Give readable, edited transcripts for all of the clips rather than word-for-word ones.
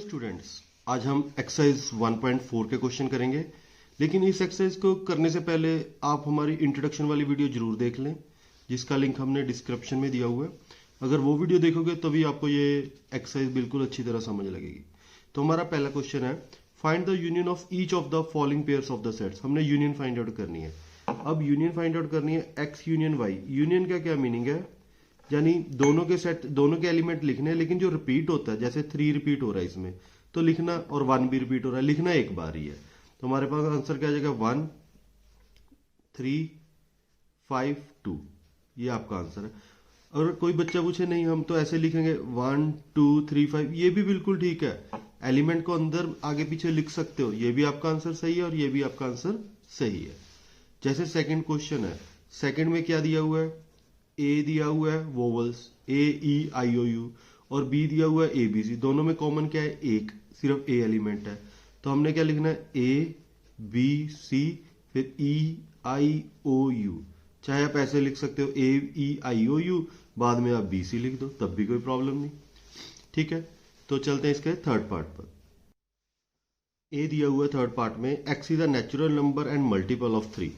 Students, आज हम exercise 1.4 के क्वेश्चन करेंगे। लेकिन इस एक्सरसाइज को करने से पहले आप हमारी इंट्रोडक्शन वाली वीडियो जरूर देख लें, जिसका लिंक हमने डिस्क्रिप्शन में दिया हुआ है। अगर वो वीडियो देखोगे तभी आपको ये एक्सरसाइज बिल्कुल अच्छी तरह समझ लगेगी। तो हमारा पहला क्वेश्चन है, find the union of each of the following pairs of the sets. हमने यूनियन फाइंड आउट करनी है। अब यूनियन फाइंड आउट करनी है एक्स यूनियन वाई। यूनियन का क्या मीनिंग है, यानी दोनों के सेट, दोनों के एलिमेंट लिखने हैं, लेकिन जो रिपीट होता है, जैसे 3 रिपीट हो रहा है इसमें, तो लिखना, और 1 भी रिपीट हो रहा है, लिखना एक बार ही है। तो हमारे पास आंसर क्या आ जाएगा, 1 3 5 2। ये आपका आंसर है। और कोई बच्चा पूछे नहीं हम तो ऐसे लिखेंगे 1 2 3 5, ये भी बिल्कुल ठीक है। एलिमेंट को अंदर आगे पीछे लिख सकते हो, ये भी आपका आंसर सही है और ये भी आपका आंसर सही है। जैसे सेकंड क्वेश्चन है, सेकंड में क्या दिया हुआ है, ए दिया हुआ है वोवल्स AEIOU, और बी दिया हुआ है ABC। दोनों में कॉमन क्या है, एक, सिर्फ ए एलिमेंट है। तो हमने क्या लिखना है, ABC फिर EIOU। चाहे आप ऐसे लिख सकते हो AEIOU, बाद में आप BC लिख दो, तब भी कोई प्रॉब्लम नहीं। ठीक है, तो चलते हैं इसके थर्ड पार्ट पर। ए दिया हुआ है थर्ड पार्ट में, x is a natural number and multiple of 3।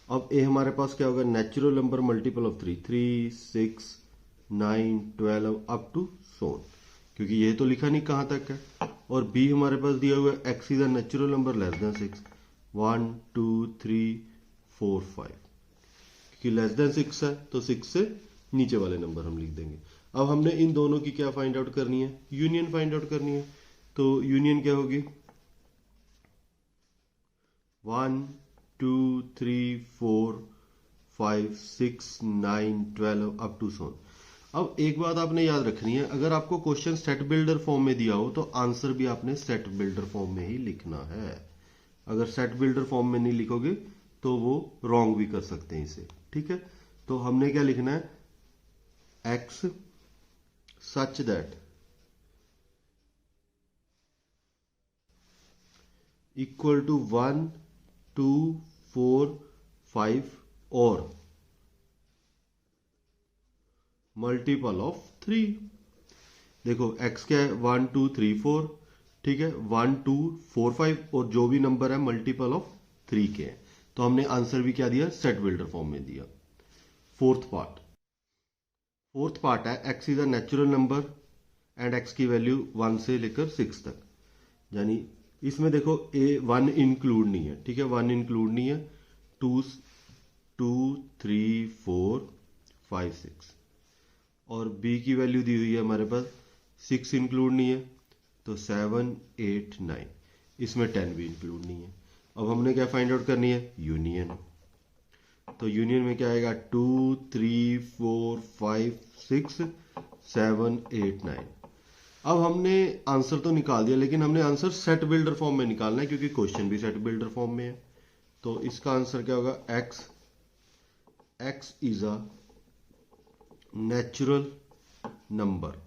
अब ए हमारे पास क्या होगा, natural number multiple of 3, 3 6 9 12 up to so on, क्योंकि ये तो लिखा नहीं कहां तक है। और बी हमारे पास दिया हुआ है, x is a natural number less than 6, 1 2 3 4 5, क्योंकि लेस देन 6 है तो 6 से नीचे वाले नंबर हम लिख देंगे। अब हमने इन दोनों की क्या फाइंड आउट करनी है, यूनियन फाइंड आउट करनी है। तो यूनियन क्या होगी, 1 2 3 4 5 6 9 12 अप टू सोन। अब एक बात आपने याद रखनी है, अगर आपको क्वेश्चन सेट बिल्डर फॉर्म में दिया हो तो आंसर भी आपने सेट बिल्डर फॉर्म में ही लिखना है। अगर सेट बिल्डर फॉर्म में नहीं लिखोगे तो वो रॉन्ग भी कर सकते हैं इसे। ठीक है, तो हमने क्या लिखना है, x such that equal to 1 2 4 5 और मल्टीपल ऑफ 3। देखो x क्या है, 1 2 3 4, ठीक है, 1 2 4 5, और जो भी नंबर है मल्टीपल ऑफ 3 के हैं। तो हमने आंसर भी क्या दिया, सेट बिल्डर फॉर्म में दिया। फोर्थ पार्ट है, x is a natural number and x की वैल्यू 1 से लेकर 6 तक। यानी इसमें देखो A1 इंक्लूड नहीं है, ठीक है, 1 इंक्लूड नहीं है, 2 3 4 5 6, और B की वैल्यू दी हुई है हमारे पास 6 इंक्लूड नहीं है, तो 7 8 9, इसमें 10 भी इंक्लूड नहीं है। अब हमने क्या फाइंड आउट करनी है, यूनियन। तो यूनियन में क्या आएगा, 2 3 4 5 6 7 8 9। अब हमने आंसर तो निकाल दिया, लेकिन हमने आंसर सेट बिल्डर फॉर्म में निकालना है, क्योंकि क्वेश्चन भी सेट बिल्डर फॉर्म में है। तो इसका आंसर क्या होगा, x is a natural number,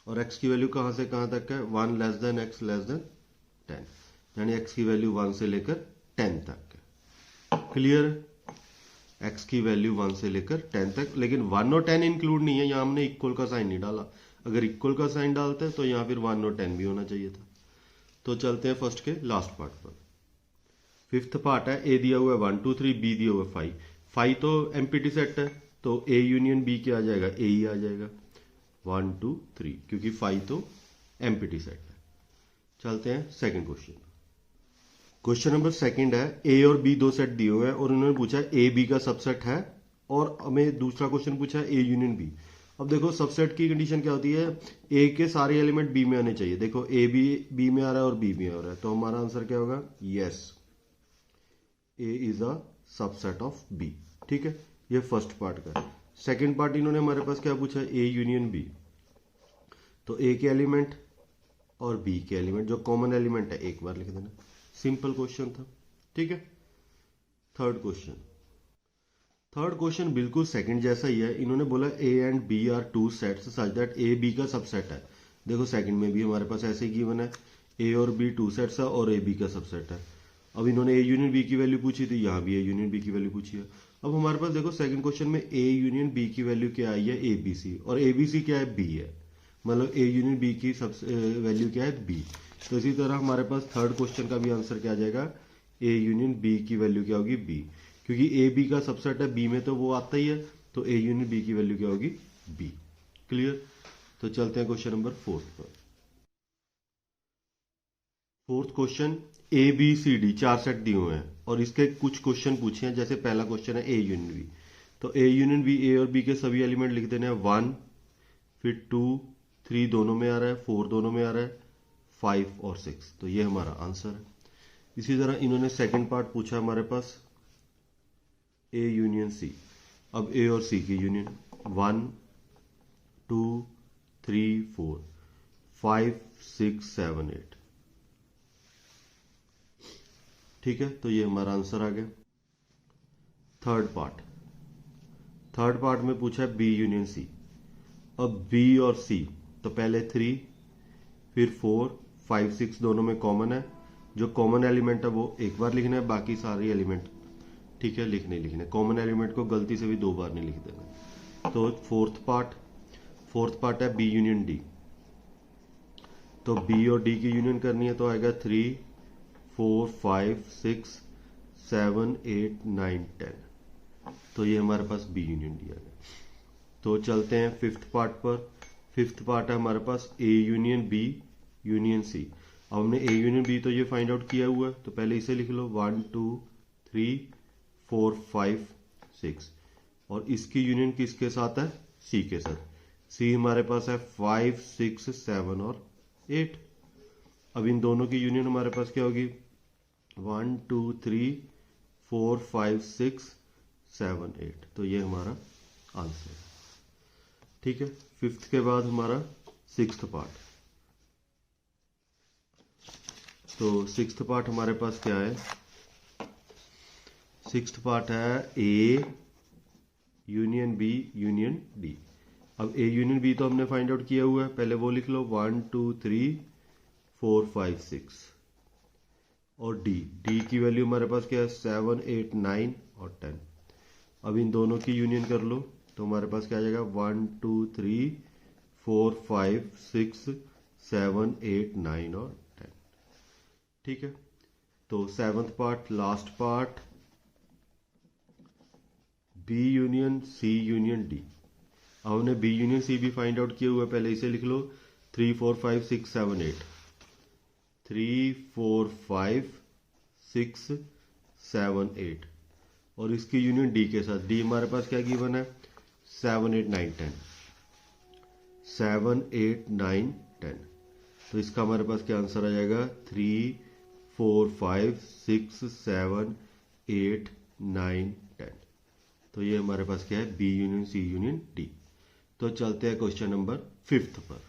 और x की वैल्यू कहां से कहां तक है, 1 less than x less than 10, यानी x की वैल्यू 1 से लेकर 10 तक है। क्लियर, x की वैल्यू 1 से लेकर 10 तक, लेकिन 1 और 10 इंक्लूड नहीं है, यहां हमने इक्वल का साइन नहीं डाला। अगर इक्वल का साइन डालते तो यहां फिर 1 और 10 भी होना चाहिए था। तो चलते हैं फर्स्ट के लास्ट पार्ट पर। फिफ्थ पार्ट है, ए दिया हुआ है 1 2 3, बी दिया हुआ है 5। 5 तो एम्प्टी सेट है, तो ए यूनियन बी क्या आ जाएगा, ए ही आ जाएगा, 1 2 3, क्योंकि 5 तो एम्प्टी सेट है। चलते हैं second question. Question number second है, ए और बी दो सेट दिए हुए हैं और उन्होंने पूछा ए बी का सबसेट है, और हमें दूसरा क्वेश्चन पूछा है ए यूनियन बी। अब देखो सबसेट की कंडीशन क्या होती है, ए के सारे एलिमेंट बी में आने चाहिए। देखो ए भी बी में आ रहा है और बी में आ रहा है, तो हमारा आंसर क्या होगा, yes, A is a subset of B. ठीक है, ये फर्स्ट पार्ट का। सेकंड पार्ट इन्होंने हमारे पास क्या पूछा है, ए यूनियन बी। तो ए के एलिमेंट और बी के एलिमेंट, जो कॉमन एलिमेंट है, एक बार लिख देना। सिंपल क्वेश्चन था। ठीक है, थर्ड क्वेश्चन बिल्कुल सेकंड जैसा ही है। इन्होंने बोला A and B are two sets such that A B का सबसेट है। देखो सेकंड में भी हमारे पास ऐसे ही गिवन है, ए और बी टू सेट्स है और ए बी का सबसेट है। अब इन्होंने ए यूनियन बी की वैल्यू पूछी थी, यहां भी ए यूनियन बी की वैल्यू पूछी है। अब हमारे पास देखो सेकंड क्वेश्चन में ए यूनियन बी की वैल्यू क्या आई है, ए बी सी, और ए बी सी क्या है, बी है। मतलब ए यूनियन बी की सबसे वैल्यू क्या है, बी। तो इसी तरह हमारे पास थर्ड क्वेश्चन का भी आंसर क्या आ जाएगा, ए यूनियन बी की वैल्यू क्या होगी, बी। क्योंकि ए बी का सबसेट है, बी में तो वो आता ही है, तो ए यूनियन बी की वैल्यू क्या होगी, बी। क्लियर। तो चलते हैं क्वेश्चन नंबर 4 पर। Fourth question, A B C D 4 set दिए हुए हैं और इसके कुछ क्वेश्चन पूछे हैं। जैसे पहला क्वेश्चन है ए यूनियन बी, तो ए यूनियन बी, ए और बी के सभी एलिमेंट लिख देने हैं 1, फिर 2, 3 दोनों में आ रहा है, 4 दोनों में आ रहा है, 5 और 6। तो ये हमारा आंसर है। इसी तरह इन्होंने सेकंड पार्ट पूछा हमारे पास, ए यूनियन सी। अब ए और सी की यूनियन 1, 2, 3, 4, 5, 6, 7, 8। ठीक है, तो ये हमारा आंसर आ गया। थर्ड पार्ट में पूछा है बी यूनियन सी। अब बी और सी, तो पहले 3, फिर 4, 5, 6 दोनों में कॉमन है। जो कॉमन एलिमेंट है वो एक बार लिखना है, बाकी सारे एलिमेंट ठीक है लिखने। कॉमन एलिमेंट को गलती से भी 2 बार नहीं लिख देना। तो फोर्थ पार्ट है बी यूनियन डी। तो बी और डी की यूनियन करनी है, तो आएगा 3, 4, 5, 6, 7, 8, 9, 10। तो ये हमारे पास बी यूनियन डी आ गया। तो चलते हैं फिफ्थ पार्ट पर। फिफ्थ पार्ट है हमारे पास A union B union C. अब हमने ए यूनियन बी तो ये फाइंड आउट किया हुआ है, तो पहले इसे लिख लो 1, 2, 3, 4, 5, 6। और इसकी यूनियन किसके साथ है, सी के साथ। सी हमारे पास है 5, 6, 7 और 8। अब इन दोनों की यूनियन हमारे पास क्या होगी, 1, 2, 3, 4, 5, 6, 7, 8। तो ये हमारा आंसर है। ठीक है, फिफ्थ के बाद हमारा सिक्स्थ पार्ट। तो सिक्स्थ पार्ट हमारे पास क्या है, सिक्स्थ पार्ट है A union B union D. अब ए यूनियन बी तो हमने फाइंड आउट किया हुआ है, पहले वो लिख लो 1, 2, 3, 4, 5, 6। और डी की वैल्यू हमारे पास क्या है, 7, 8, 9 और 10। अब इन दोनों की यूनियन कर लो, तो हमारे पास क्या आ जाएगा, 1, 2, 3, 4, 5, 6, 7, 8, 9 और 10। ठीक है, तो seventh part, last part, B union C union D. अब हमने बी यूनियन सी भी फाइंड आउट किया हुआ है, पहले इसे लिख लो 3, 4, 5, 6, 7, 8। 3, 4, 5, 6, 7, 8। और इसकी यूनियन डी के साथ। डी हमारे पास क्या गिवन है, 7, 8, 9, 10। 7, 8, 9, 10। तो इसका हमारे पास क्या आंसर आ जाएगा, 3, 4, 5, 6, 7, 8, 9, 10। तो ये हमारे पास क्या है, B union C union D. तो चलते हैं क्वेश्चन नंबर फिफ्थ पर।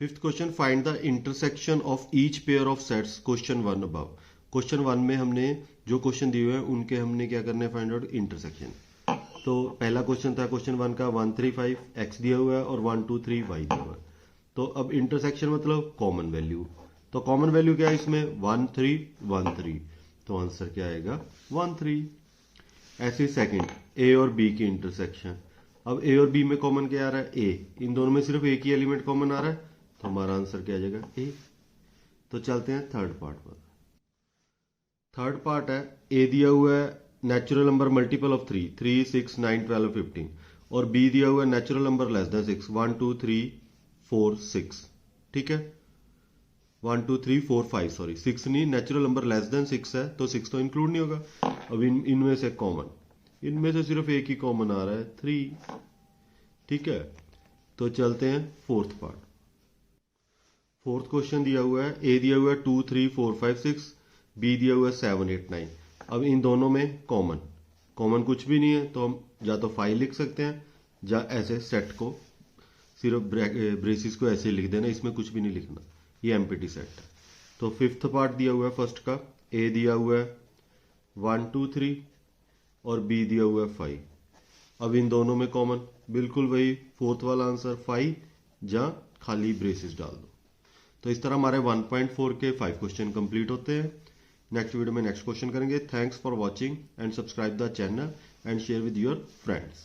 Fifth question, find the intersection of each pair of sets question 1 above. Question 1 में हमने जो क्वेश्चन दिए हुए हैं उनके हमने क्या करना है, फाइंड आउट इंटरसेक्शन। तो पहला क्वेश्चन था क्वेश्चन 1 का 1, 3, 5 एक्स दिया हुआ है और 1, 2, 3 वाई दिया हुआ है। तो अब इंटरसेक्शन मतलब कॉमन वैल्यू। तो कॉमन वैल्यू क्या है इसमें, 1, 3, 1, 3। तो आंसर क्या आएगा, 1, 3। ऐसे सेकंड, ए और बी की इंटरसेक्शन। अब ए और बी में कॉमन क्या आ रहा है, ए। इन दोनों में सिर्फ एक ही एलिमेंट कॉमन आ रहा है, तो हमारा आंसर क्या आ जाएगा, ए। तो चलते हैं थर्ड पार्ट पर। थर्ड पार्ट है, ए दिया हुआ है नेचुरल नंबर मल्टीपल ऑफ 3, 3, 6, 9, 12, 15। और बी दिया हुआ है नेचुरल नंबर लेस देन 6, 1, 2, 3, 4, 6। ठीक है, 1, 2, 3, 4, 5, सॉरी 6 नहीं, नेचुरल नंबर लेस देन 6 है तो 6 तो इंक्लूड नहीं होगा। अब इनमें से कॉमन, इनमें से सिर्फ एक ही कॉमन आ रहा है, 3। ठीक है, तो चलते हैं फोर्थ पार्ट। फोर्थ क्वेश्चन दिया हुआ है, ए दिया हुआ है 2, 3, 4, 5, 6, बी दिया हुआ है 7, 8, 9। अब इन दोनों में कॉमन कुछ भी नहीं है, तो हम या तो 5 लिख सकते हैं या ऐसे सेट को सिर्फ ब्रेसिस को ऐसे लिख देना, इसमें कुछ भी नहीं लिखना, ये एम्प्टी सेट है। तो फिफ्थ पार्ट दिया हुआ है फर्स्ट का, ए दिया हुआ है 1, 2, 3 और बी दिया हुआ है 5। अब इन दोनों में कॉमन बिल्कुल वही फोर्थ वाला आंसर 5 या खाली ब्रेसिस डाल दो। तो इस तरह हमारे 1.4 के 5 क्वेश्चन कंप्लीट होते हैं। नेक्स्ट वीडियो में नेक्स्ट क्वेश्चन करेंगे। Thanks for watching and subscribe the channel and share with your friends.